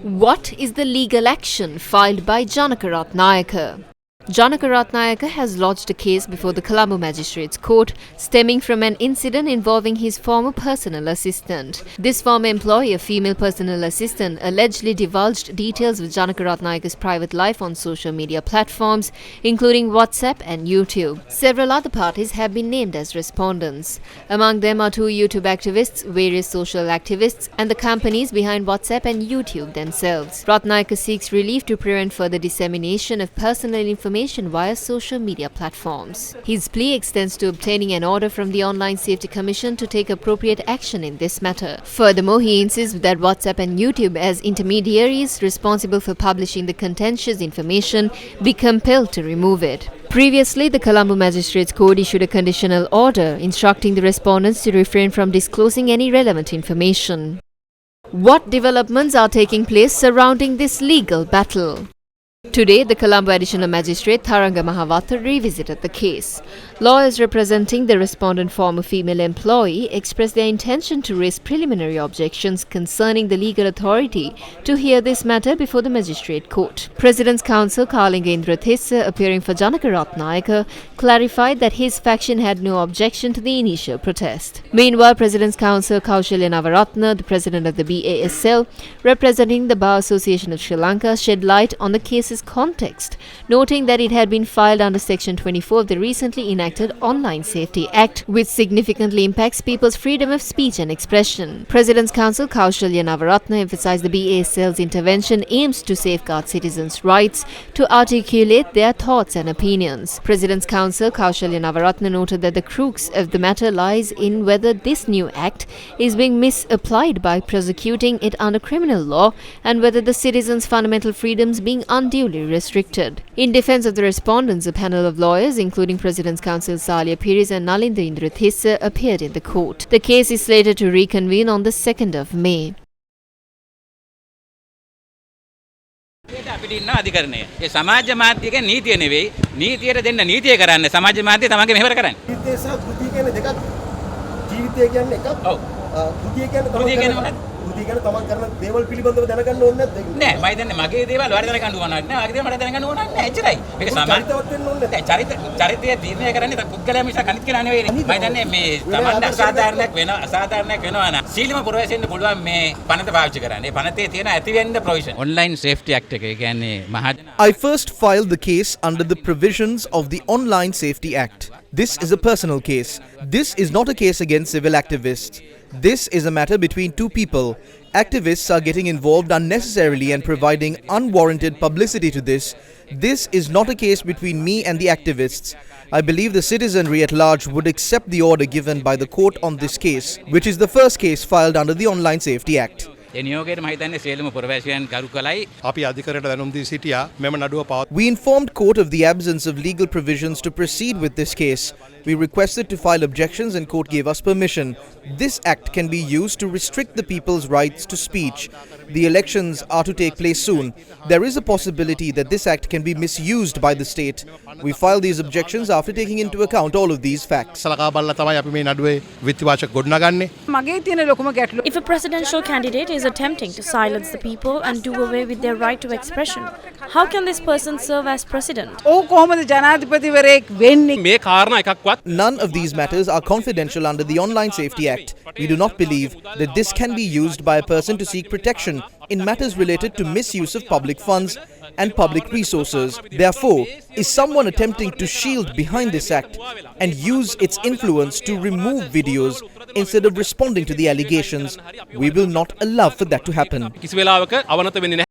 What is the legal action filed by Janaka Ratnayake? Janaka Ratnayake has lodged a case before the Colombo Magistrates Court stemming from an incident involving his former personal assistant. This former employee, a female personal assistant, allegedly divulged details of Janaka Ratnayake's private life on social media platforms, including WhatsApp and YouTube. Several other parties have been named as respondents. Among them are two YouTube activists, various social activists, and the companies behind WhatsApp and YouTube themselves. Ratnayake seeks relief to prevent further dissemination of personal information via social media platforms. His plea extends to obtaining an order from the Online Safety Commission to take appropriate action in this matter. Furthermore, he insists that WhatsApp and YouTube, as intermediaries responsible for publishing the contentious information, be compelled to remove it. Previously, the Colombo Magistrates Court issued a conditional order instructing the respondents to refrain from disclosing any relevant information. What developments are taking place surrounding this legal battle? Today, the Colombo Additional Magistrate Tharanga Mahawatha revisited the case. Lawyers representing the respondent former female employee expressed their intention to raise preliminary objections concerning the legal authority to hear this matter before the Magistrate Court. President's counsel Kalinga Thissa, appearing for Janaka Ratnayake, clarified that his faction had no objection to the initial protest. Meanwhile, President's counsel Kaushalya Navaratna, the president of the BASL, representing the Bar Association of Sri Lanka, shed light on the case's context, noting that it had been filed under Section 24 of the recently enacted Online Safety Act, which significantly impacts people's freedom of speech and expression. President's counsel Kaushalya Navaratna emphasized the BASL's intervention aims to safeguard citizens' rights to articulate their thoughts and opinions. President's counsel Kaushalya Navaratna noted that the crux of the matter lies in whether this new act is being misapplied by prosecuting it under criminal law and whether the citizens' fundamental freedoms being unduly restricted. In defense of the respondents, a panel of lawyers, including President's counsel Salia Pires and Nalindra Thissa, appeared in the court. The case is slated to reconvene on the 2nd of May. අපිට ඉන්න අධිකරණය. ඒ සමාජ මාධ්‍යයේ නීතිය නෙවෙයි නීතියට දෙන්න නීතිය කරන්නේ සමාජ මාධ්‍ය තමන්ගේ මෙහෙවර කරන්නේ. ජීවිතය සහ කෘතිය කියන්නේ දෙකක්. ජීවිතය කියන්නේ එකක්. ඔව්. කෘතිය කියන්නේ තමන් කරන දේවල් පිළිබඳව දැනගන්න ඕනේ නැද්ද? නෑ මම හිතන්නේ මගේ දේවල් වල දැනගන්න ඕනක් නෑ. මගේ දේවල් මට දැනගන්න ඕනක් නෑ. එච්චරයි. මේක සමාජවත් වෙන්න ඕනේ නැහැ. චරිතය තීරණය කරන්නේ පුද්ගලයා මිස අනිත් කෙනා නෙවෙයි. මම හිතන්නේ මේ තමන්ට අසාධාරණයක් වෙනවා නම් සීලම පුරවැසින්න පුළුවන් මේ පනත පාවිච්චි කරන්න. මේ පනතේ තියෙන ඇතිවෙන්න ප්‍රොවිෂන්. Online Safety Act එක කියන්නේ මහජන I first filed the case under the provisions of the Online Safety Act. This is a personal case. This is not a case against civil activists. This is a matter between two people. Activists are getting involved unnecessarily and providing unwarranted publicity to this. This is not a case between me and the activists. I believe the citizenry at large would accept the order given by the court on this case, which is the first case filed under the Online Safety Act. ඒ නියෝගයට මම හිතන්නේ සියලුම පුරවැසියන් කරු කලයි. අපි අධිකරණයට දැනුම් දී සිටියා මෙම නඩුව පවත්. We informed court of the absence of legal provisions to proceed with this case. We requested to file objections and court gave us permission. This act can be used to restrict the people's rights to speech. The elections are to take place soon. There is a possibility that this act can be misused by the state. We filed these objections after taking into account all of these facts. සලකා බලලා තමයි අපි මේ නඩුවේ විත්තිවාචක ගොඩනගන්නේ. මගේ තියෙන ලොකුම ගැටලුව If a presidential candidate is attempting to silence the people and do away with their right to expression, how can this person serve as president? ඔව් කොහොමද ජනාධිපතිවරයෙක් වෙන්නේ? මේ කාරණා එකක්වත් None of these matters are confidential under the Online Safety Act. We do not believe that this can be used by a person to seek protection in matters related to misuse of public funds and public resources. Therefore, is someone attempting to shield behind this act and use its influence to remove videos instead of responding to the allegations? We will not allow for that to happen. කිසි වෙලාවක අවනත වෙන්නේ නැහැ.